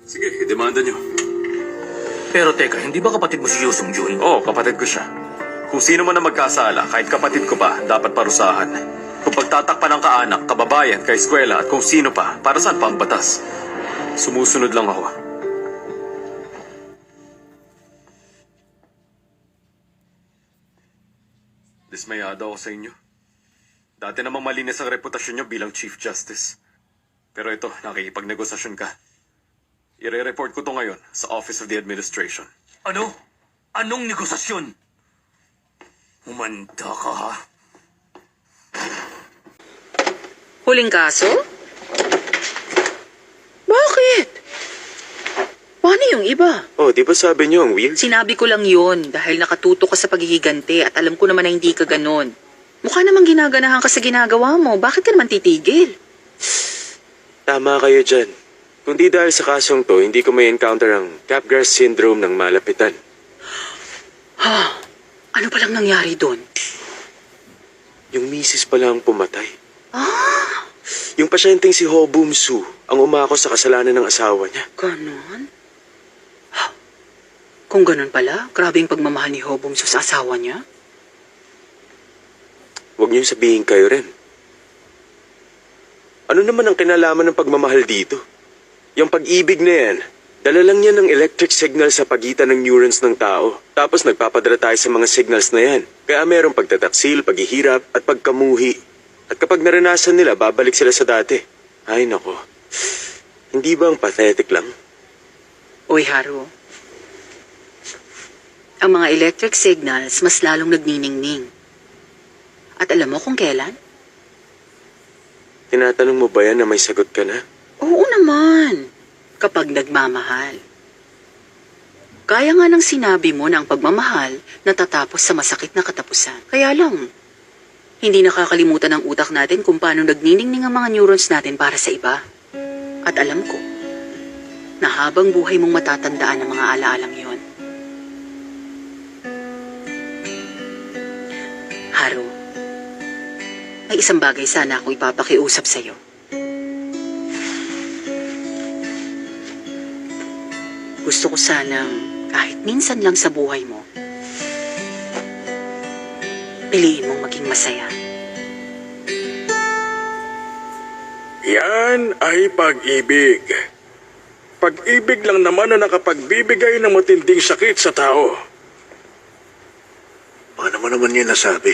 Sige, demanda nyo. Pero teka, hindi ba kapatid mo si Yoo Sung Jun? Oo, kapatid ko siya. Kung sino man ang magkasala, kahit kapatid ko pa, dapat parusahan. Kung pagtatakpan ng kaanak, kababayan, kaeskwela at kung sino pa, para saan pa ang batas? Sumusunod lang ako. Dismayado ako sa inyo. Dati namang malinis ang reputasyon nyo bilang Chief Justice. Pero ito, nakikipagnegosasyon ka. Ire-report ko to ngayon sa Office of the Administration. Ano? Anong negosasyon? Umanda ka ha? Huling kaso? Bakit? Paano yung iba? Oh, di ba sabi niyo ang weird? Sinabi ko lang yon dahil nakatuto ka sa paghihiganti at alam ko naman na hindi ka ganon. Mukha namang ginaganahan ka sa ginagawa mo. Bakit ka naman titigil? Tama kayo dyan. Kung di dahil sa kasong to, hindi ko may encounter ang Capgras syndrome ng malapitan. Ha? Ano palang nangyari doon? Yung misis pala ang pumatay. Ah, Yung pasyenteng si Ho Boom Soo ang umako sa kasalanan ng asawa niya. ganon? Ha? Kung ganon pala, grabe yung pagmamahal ni Hobong sa asawa niya. Huwag niyong sabihin kayo rin. Ano naman ang kinalaman ng pagmamahal dito? Yung pag-ibig na yan, dala lang yan ng electric signal sa pagitan ng neurons ng tao. Tapos nagpapadala tayo sa mga signals na yan. Kaya merong pagtataksil, paghihirap, at pagkamuhi. At kapag naranasan nila, babalik sila sa dati. Ay nako, hindi ba ang pathetic lang? Uy, Haru. Ang mga electric signals mas lalong nagniningning. At alam mo kung kailan? Tinatanong mo ba yan na may sagot ka na? Oo naman. Kapag nagmamahal. Kaya nga nang sinabi mo na ang pagmamahal natatapos sa masakit na katapusan. Kaya lang, hindi nakakalimutan ng utak natin kung paano nagniningning ang mga neurons natin para sa iba. At alam ko, na habang buhay mong matatandaan ang mga alaalang yon. Haru, may isang bagay sana akong ipapakiusap sa'yo. Gusto ko sanang kahit minsan lang sa buhay mo, piliin mong maging masaya. Yan ay pag-ibig. Pag-ibig lang naman na nakapagbibigay ng matinding sakit sa tao. Paano mo naman yun nasabi?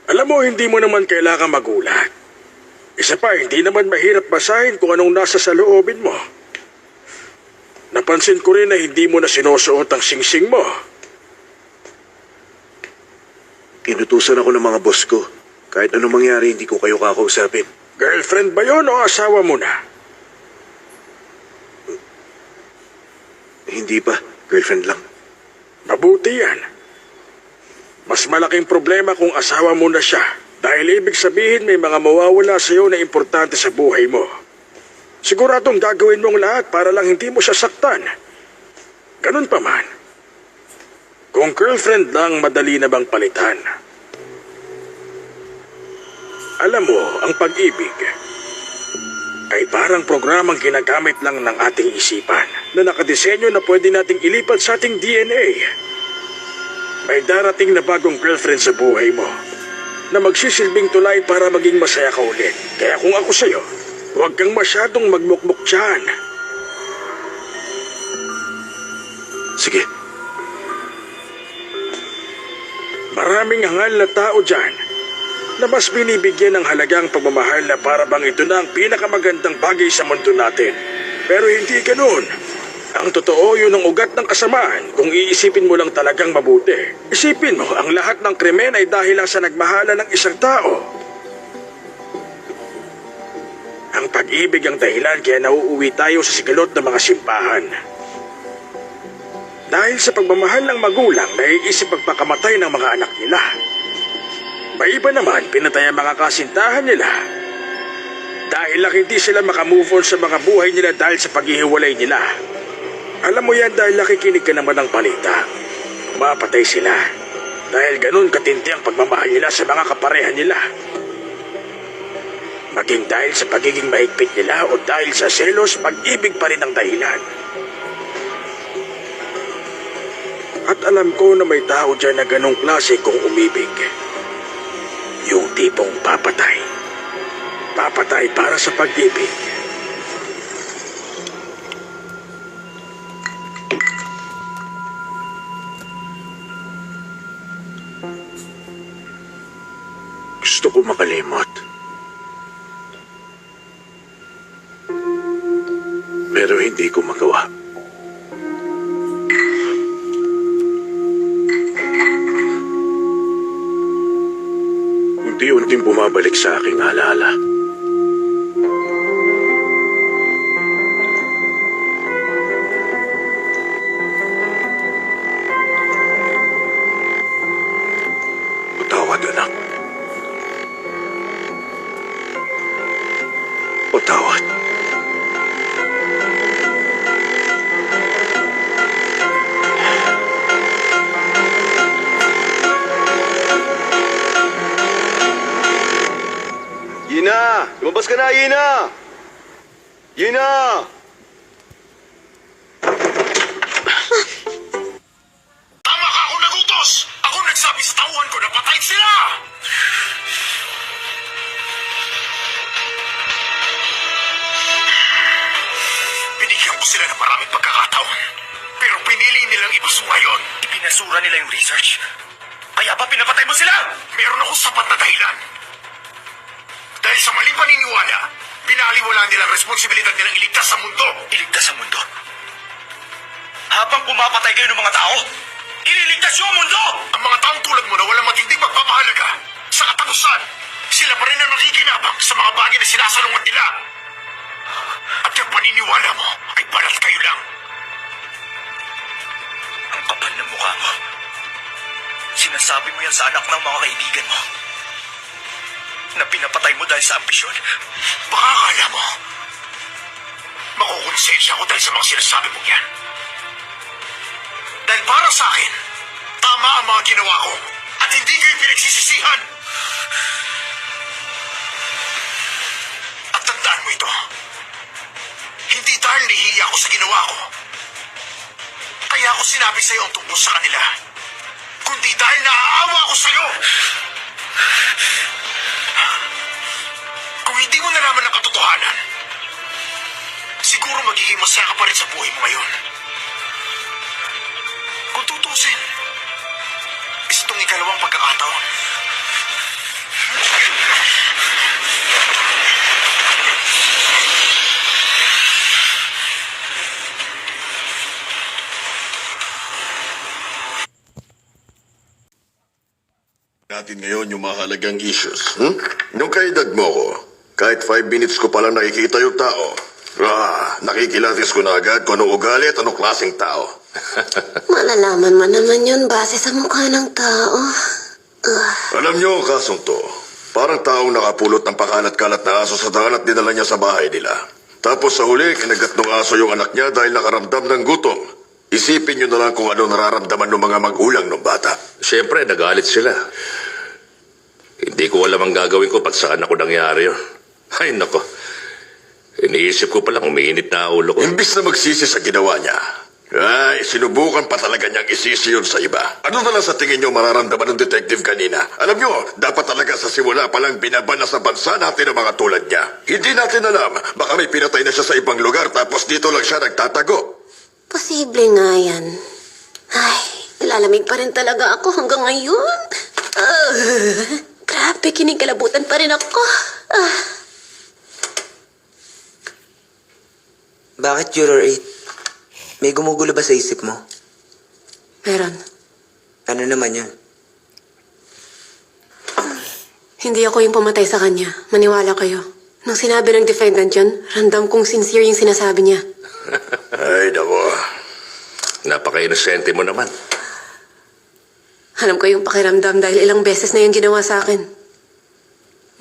Alam mo, hindi mo naman kailangan magulat. Isa pa, hindi naman mahirap basahin kung anong nasa sa loobin mo. Napansin ko rin na hindi mo na sinusuot ang singsing mo. Inutusan ako ng mga boss ko. Kahit anong mangyari, hindi ko kayo kakausapin. Girlfriend ba yun o asawa mo na? Hindi pa. Girlfriend lang. Mabuti yan. Mas malaking problema kung asawa mo na siya. Dahil ibig sabihin may mga mawawala sa iyo na importante sa buhay mo. Siguradong gagawin mong lahat para lang hindi mo siya saktan. Ganun pa man. Kung girlfriend lang, madali na bang palitan? Alam mo, ang pag-ibig ay parang programang ginagamit lang ng ating isipan na nakadesenyo na pwede nating ilipat sa ating DNA. May darating na bagong girlfriend sa buhay mo na magsisilbing tulay para maging masaya ka ulit. Kaya kung ako sa'yo, huwag kang masyadong magmukmuk dyan. Sige. Maraming hangal na tao dyan na mas binibigyan ng halagang pagmamahal na para bang ito na ang pinakamagandang bagay sa mundo natin. Pero hindi ganoon. Ang totoo yun ang ugat ng kasamaan kung iisipin mo lang talagang mabuti. Isipin mo, ang lahat ng krimen ay dahil lang sa nagmahala ng isang tao. Ang pag-ibig ang dahilan kaya nauuwi tayo sa sigalot ng mga simbahan. Dahil sa pagmamahal ng magulang, naiisip pagpakamatay ng mga anak nila. May iba naman, pinatay ang mga kasintahan nila. Dahil lang hindi sila makamove on sa mga buhay nila dahil sa paghihiwalay nila. Alam mo yan dahil nakikinig ka naman ng balita. Mapatay sila. Dahil ganun katindi ang pagmamahal nila sa mga kaparehan nila. Maging dahil sa pagiging mahigpit nila o dahil sa selos, pag-ibig pa rin ang dahilan. At alam ko na may tao dyan na ganong klase kung umibig. Yung tipong papatay. Papatay para sa pag-ibig. Gusto ko makalimot. Pero hindi ko magawa. Unti-unting bumabalik sa aking alaala. Patawad, anak. Patawad. Yina! Lumabas ka na, Yina! Yina! Tama ka! Ako nagutos! Ako nagsabi sa tauhan ko na patayin sila! Binigyan ko sila ng maraming pagkakataon. Pero pinili nilang ibasura yon. Ipinasura nila yung research? Kaya ba pinapatay mo sila? Meron akong sapat na dahilan. Dahil sa maling paniniwala, binaliwala nilang responsibilidad nilang iligtas sa mundo. Iligtas sa mundo? Habang pumapatay kayo ng mga tao, ililigtas yung mundo! Ang mga taong tulad mo na walang matinding pagpapahalaga, sa katapusan, sila pa rin ang nakikinabang sa mga bagay na sinasalungat nila. At yung paniniwala mo ay balat kayo lang. Ang kapal ng mukha mo. Sinasabi mo yan sa anak ng mga kaibigan mo. Na pinapatay mo dahil sa ambisyon? Baka akala mo, makukonsensya ako dahil sa mga sinasabi mong yan. Dahil para sa akin, tama ang mga ginawa ko at hindi ko yung pinagsisisihan. At tandaan mo ito, hindi dahil nahihiya ako sa ginawa ko, kaya ako sinabi sa'yo ang tungkol sa kanila, kundi dahil naaawa ako sa'yo. Kung hindi mo nalaman ang katotohanan, siguro magiging masaya ka pa rin sa buhay mo ngayon. Kung tutusin, itong ikalawang pagkakataon. Natin ngayon yung mahalagang issues. Nung kaedad mo ko, kahit 5 minutes ko palang nakikita yung tao, nakikilatis ko na agad kung anong ugali at anong klaseng tao. Malalaman mo naman yun base sa mukha ng tao. Alam niyo ang kasong to, parang taong nakapulot ng pakalat-kalat na aso sa daan at dinala niya sa bahay nila. Tapos sa huli, kinagat ng aso yung anak niya dahil nakaramdam ng gutom. Isipin niyo na lang kung ano nararamdaman ng mga magulang ng bata. Siyempre, nagalit sila. Hindi ko alam ang gagawin ko pag saan ako nangyari yun. Ay, nako. Iniisip ko palang umiinit na ulo ko. Imbis na magsisi sa ginawa niya, ay, sinubukan pa talaga niyang isisi yun sa iba. Ano na lang sa tingin niyo mararamdaman ng detective kanina? Alam niyo, dapat talaga sa simula palang binabana sa bansa natin ang mga tulad niya. Hindi natin alam, baka may pinatay na siya sa ibang lugar tapos dito lang siya nagtatago. Posible nga yan. Ay, nilalamig pa rin talaga ako hanggang ngayon. Grabe, kinikalabutan pa rin ako. Bakit Juror 8? May gumugulo ba sa isip mo? Meron. Ano naman yun? Hindi ako yung pumatay sa kanya. Maniwala kayo. Nung sinabi ng defendant yun, random kong sincere yung sinasabi niya. Ay, nako. Napaka-inosente mo naman. Alam ko yung pakiramdam dahil ilang beses na yung ginawa sa akin.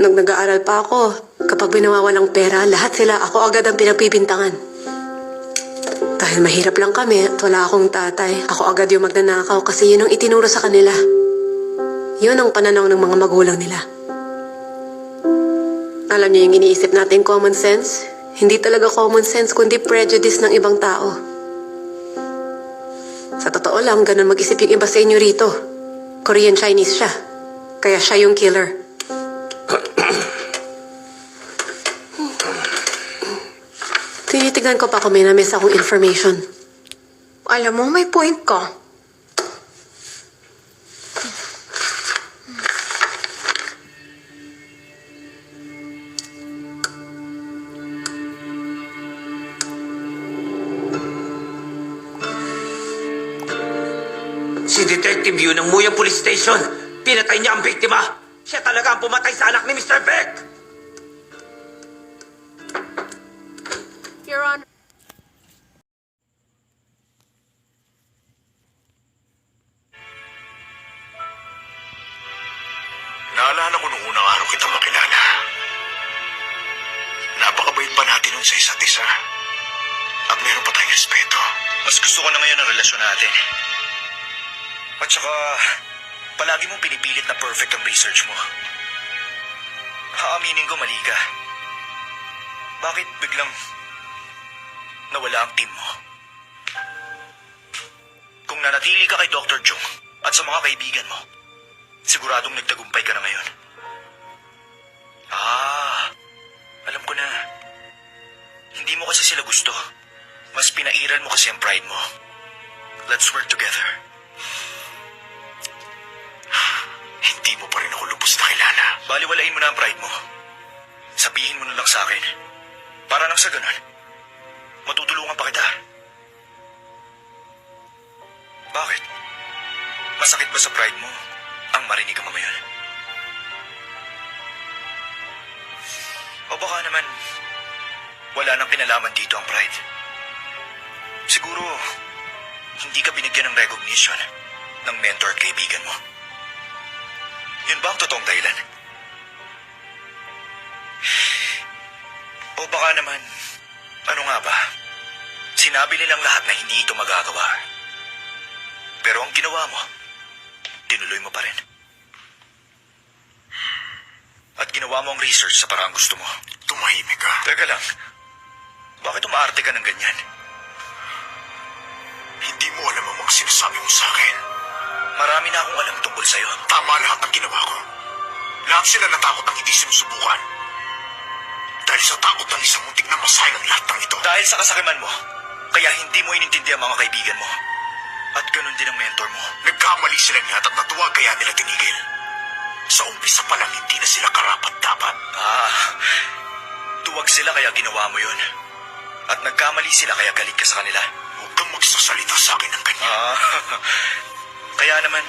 Nung nag-aaral pa ako, kapag binawawalang pera, lahat sila ako agad ang pinagpipintangan. Dahil mahirap lang kami at wala akong tatay, ako agad yung magnanakaw kasi yun ang itinuro sa kanila. Yun ang pananaw ng mga magulang nila. Alam niyo yung iniisip natin common sense? Hindi talaga common sense, kundi prejudice ng ibang tao. Sa totoo lang, ganun mag-isip yung iba sa inyo rito. Korean-Chinese siya. Kaya siya yung killer. Tinitignan ko pa kung may na-miss akong information. Alam mo, may point ka. Si Detective Yu ng Muyang Police Station. Pinatay niya ang biktima. Siya talaga ang pumatay sa anak ni Mr. Beck. Your Honor. Naalala ko nung unang araw kita makilala. Napakabait pa natin nun sa isa't isa. At meron pa tayong respeto. Mas gusto ko na ngayon ang relasyon natin. At saka, palagi mong pinipilit na perfect ang research mo. Haaminin ko mali ka. Bakit biglang nawala ang team mo? Kung nanatili ka kay Dr. Jung at sa mga kaibigan mo, siguradong nagtagumpay ka na ngayon. Alam ko na. Hindi mo kasi sila gusto. Mas pinairal mo kasi ang pride mo. Let's work together. Hindi mo pa rin ako lubos na kilala. Baliwalain mo na ang pride mo. Sabihin mo na lang sa akin. Para nang sa ganun, matutulungan pa kita. Bakit? Masakit ba sa pride mo ang marinig ka mamaya? O baka naman, wala nang kinalaman dito ang pride. Siguro, hindi ka binigyan ng recognition ng mentor at kaibigan mo. Yun ba ang totoong dahilan? O baka naman, ano nga ba? Sinabi nilang lahat na hindi ito magagawa. Pero ang ginawa mo, tinuloy mo pa rin. At ginawa mo ang research sa paraang gusto mo. Tumahimik ka. Teka lang, bakit umaarte ka ng ganyan? Hindi mo alam ang mga sinasabi mo sa akin. Marami na akong alam tungkol sa'yo. Tama lahat ng ginawa ko. Lahat sila natakot ang hindi sinusubukan. Dahil sa takot ng isang muntik na masayang lahat ng ito. Dahil sa kasakiman mo, kaya hindi mo inintindi ang mga kaibigan mo. At ganun din ang mentor mo. Nagkamali silang lahat at natuwa kaya nila tinigil. Sa umpisa pa lang hindi na sila karapat-dapat. Tuwag sila kaya ginawa mo yun. At nagkamali sila kaya galit ka sa kanila. Huwag kang magsasalita sa akin ng ganyan. Kaya naman,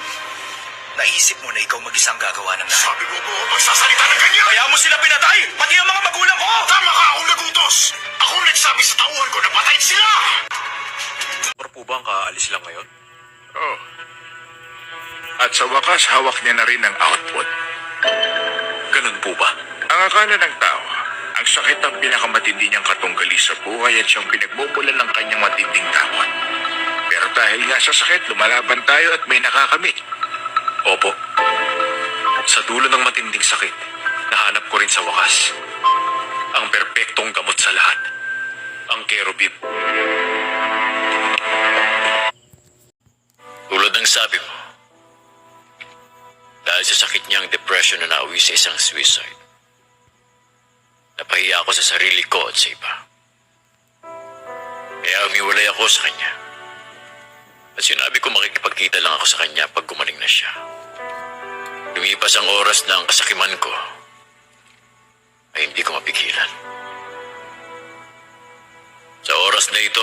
naisip mo na ikaw mag-isang gagawa ng lahat. Sabi mo po magsasalita ng ganyan? Kaya mo sila pinatay! Pati ang mga magulang ko! Tama ka! Akong nagutos! Akong nagsabi sa tauhan ko na patayin sila! Or po ba ang kaalis lang ngayon? Oh. At sa wakas, hawak niya na rin ang output. Ganun po ba? Ang akala ng tao, ang sakit ang pinakamatindi niyang katunggali sa buhay at siyang pinagmupulan ng kanyang matinding takot. Pero dahil nga sa sakit, lumalaban tayo at may nakakamit. Opo. Sa dulo ng matinding sakit, nahanap ko rin sa wakas ang perpektong gamot sa lahat. Ang Kerubim. Tulad ng sabi mo, dahil sa sakit niya ang depression na nauwi sa isang suicide, napahiya ako sa sarili ko at sa iba. Kaya umiwalay ako sa kanya. At sinabi ko makikipagkita lang ako sa kanya pag gumaling na siya. Lumipas ang oras na ang kasakiman ko ay hindi ko mapigilan. Sa oras na ito,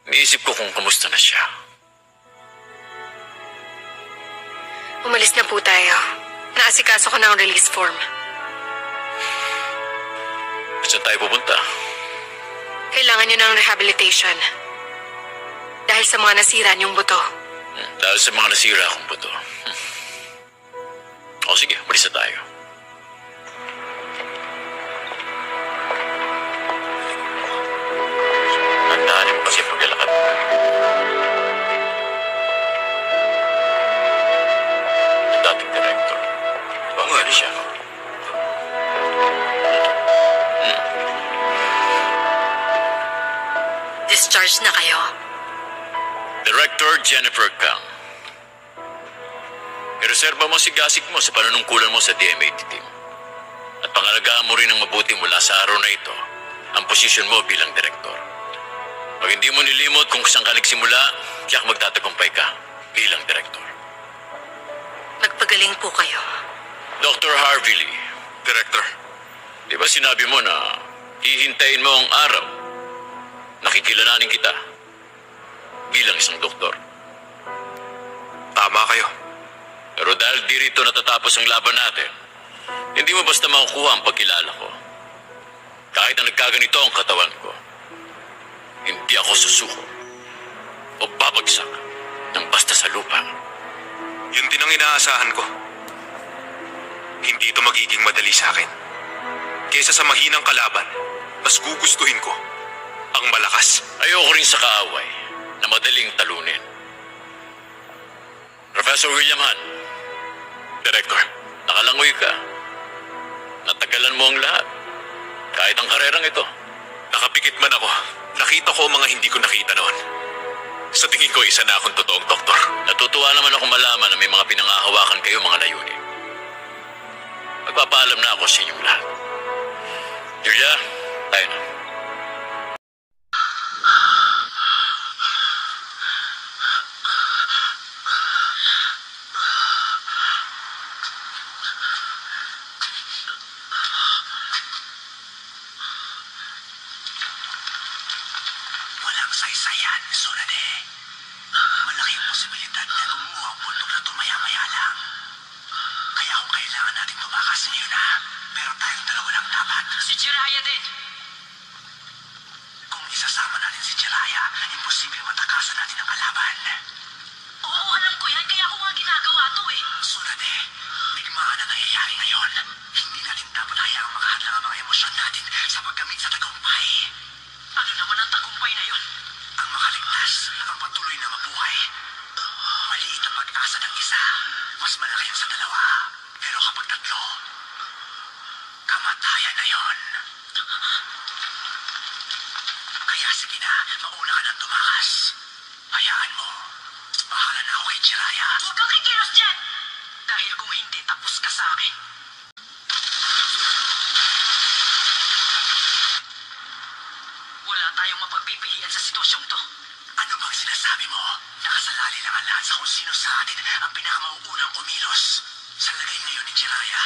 iniisip ko kung kamusta na siya. Umalis na po tayo. Naasikaso ko na ang release form. Saan tayo pupunta? Kailangan niyo ng rehabilitation. Dahil sa mga nasira niyong buto. Dahil sa mga nasira akong buto. O sige, umalis na tayo. Tandaan mo kasi paglalakad. Ang dating director. Bangga siya. Discharge na kayo. Director Jennifer Kang. Ireserba mo si gasig mo sa panunungkulan mo sa DMAT team. At pangalagaan mo rin ng mabuti mula sa araw na ito ang posisyon mo bilang direktor. Pag hindi mo nilimot kung saan ka nagsimula, tiyak magtatagumpay ka bilang direktor. Magpagaling po kayo. Dr. Harvey Lee, Director. Di ba sinabi mo na hihintayin mo ang araw? Nakikilalanin kita bilang isang doktor. Tama kayo. Pero dahil di rito natatapos ang laban natin, hindi mo basta makukuha ang pagkilala ko. Kahit na nagkaganito ang katawan ko, hindi ako susuko o babagsak ng basta sa lupa. Yun din ang inaasahan ko. Hindi ito magiging madali sa akin. Kesa sa mahinang kalaban, mas gugustuhin ko ang malakas. Ayoko rin sa kaaway na madaling talunin. Professor William Hahn, Director, nakalangoy ka. Natagalan mo ang lahat. Kahit ang karerang ito. Nakapikit man ako, nakita ko ang mga hindi ko nakita noon. Sa tingin ko, isa na akong totoong doktor. Natutuwa naman ako malaman na may mga pinangahawakan kayo mga layunin. Magpapaalam na ako sa inyong lahat. Julia, tayo na. Walang saysayan, Sunade. Malaki ang posibilidad na gumuha ang bundok na ito maya-maya lang. Kaya kung kailangan natin tumakas ngayon na, pero tayong dalawa lang dapat. Si Jiraya din. Kung isasama natin si Jiraya, imposible matakasan natin ang kalaban. Oo, alam ko yan. Kaya ako nga ginagawa to eh. Sunade, bigmaan na nangyayari ngayon. Hindi natin dapat hayaang makahadlang ang mga emosyon natin sa paggamit sa tagumpay. Ano naman ang tagumpay na yun? Ang makaligtas, ang patuloy na mabuhay. Maliit ang pag-asa ng isa, mas malaki ang sa dalawa. Pero kapag tatlo, kamatayan na yon. Kaya sige na, mauna ka nang tumakas. Hayaan mo. Bahala na ako kay Jiraya. Huwag kang kikilos dyan! Dahil kung hindi, tapos ka sa akin. Wala tayong mapagpipilian sa sitwasyong to. Ano bang sinasabi mo? Nakasalali lang ang lahat sa kung sino sa atin ang pinakamauunang kumilos. Sa lagay ngayon ni Jiraya.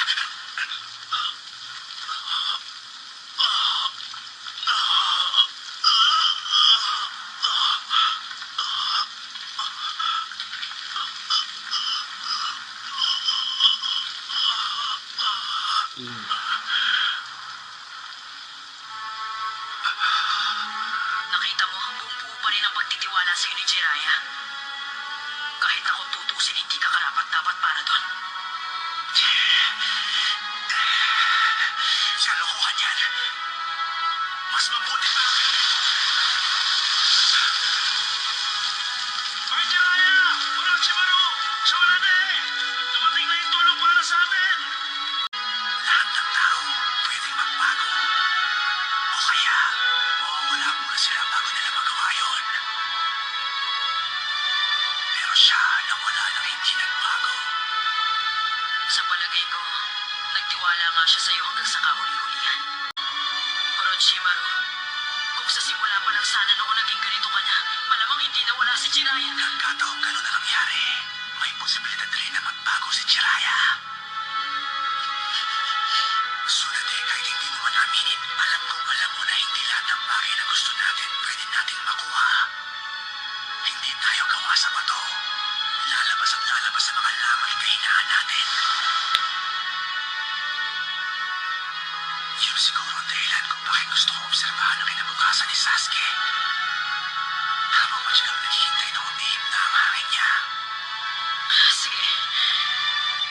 Nakita mo, buong-buo pa rin ang pagtitiwala sa iyo ni Jiraya. Kahit ako tutusin, hindi ka karapat-dapat para doon. Sa lokohan yan. Mas mabuti pa. Ay, Jiraya! Wala si Maru! Sunade! Dumating na yung tulong para sa atin! Lahat ng tao pwedeng magbago. O kaya, mawawala muna sila bago nila magawa yun. Pero siya nawala nang hindi nagbago. Sa palagay ko, nagtiwala nga siya sa'yo hanggang sa kahuli-hulihan. Orochimaru, kung sa simula pa lang sana noon naging ganito ka na, malamang hindi nawala si Jiraya. Nagkataong gano'n na nangyari. May posibilidad rin na magbago si Jiraya. Sunade, kahit hindi mo man aminin, alam kong alam mo na hindi lahat ng bagay na gusto natin pwede nating makuha. Hindi tayo gawa sa bato. Lalabas at lalabas sa mga lamat na hinaan natin. Yun siguro ang dahilan kung bakit gusto ko obserbahan ang kinabukasan ni Sasuke. Habang matyagang naghihintay na umihip na ang hangin niya. Sige.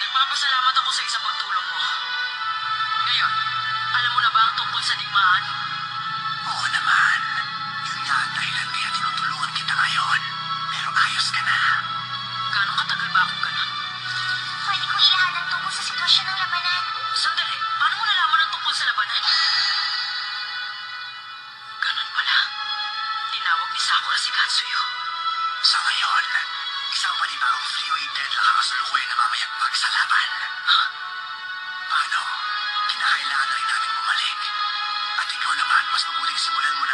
Nagpapasalamat ako sa isang pagtulong mo. Ngayon, alam mo na ba ang tungkol sa digmaan? Oo naman. Yun nga ang dahilan kaya tinutulungan kita ngayon. Pero ayos ka na. Gano'ng katagal ba akong ganun? Pwede ko ilahan ang tungkol sa sitwasyon ng labanan. Sandali, paano mo nalaman ang tungkol sa labanan? Ganun pala. tinawag ni Sakura si Katsuyo. Sa ngayon, isang panibagong freeway deadlock ang kasalukuyang namamayagpag sa laban. Paano? Kinakailangan na rin namin bumalik. At ikaw naman, mas mabuting simulan mo na